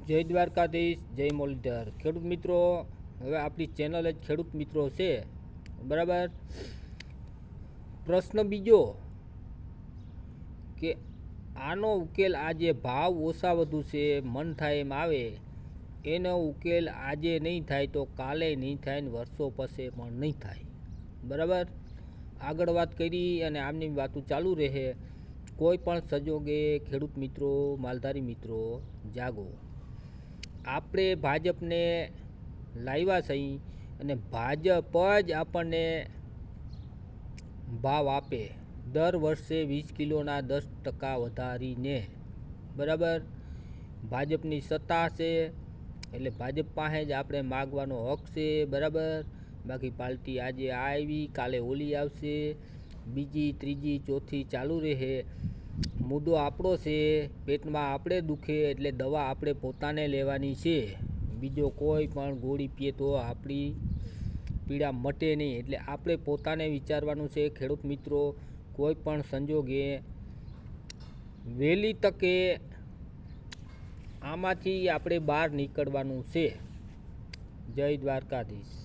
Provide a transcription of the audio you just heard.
જય દ્વારકાધીશ, જય મુરલીધર. ખેડૂત મિત્રો, હવે આપણી ચેનલ જ ખેડૂત મિત્રો છે, બરાબર. પ્રશ્ન બીજો કે આનો ઉકેલ આજે ભાવ ઓછા વધુ છે, મન થાય એમ આવે, એનો ઉકેલ આજે નહીં થાય તો કાલે નહીં થાય ને વર્ષો પછી પણ નહીં થાય, બરાબર. આગળ વાત કરી અને આમની વાતો ચાલુ રહે. કોઈ પણ સંજોગે ખેડૂત મિત્રો, માલધારી મિત્રો, જાગો. આપણે ભાજપને લાવ્યા છીએ અને ભાજપ જ આપણને ભાવ આપે દર વર્ષે 20 કિલોના 10% વધારીને, બરાબર. ભાજપની સત્તા છે એટલે ભાજપ પાસે જ આપણે માગવાનો હક છે, બરાબર. બાકી પાર્ટી આજે આ આવી, કાલે ઓલી આવશે, બીજી ત્રીજી ચોથી ચાલુ રહે. મુદ્દો આપણો છે, પેટમાં આપણે દુખે એટલે દવા આપણે પોતાને લેવાની છે. બીજો કોઈ પણ ગોળી પીએ તો આપણી પીડા મટે નહીં. એટલે આપણે પોતાને વિચારવાનું છે. ખેડૂત મિત્રો, કોઈ પણ સંજોગે વહેલી તકે આમાંથી આપણે બહાર નીકળવાનું છે. જય દ્વારકાધીશ.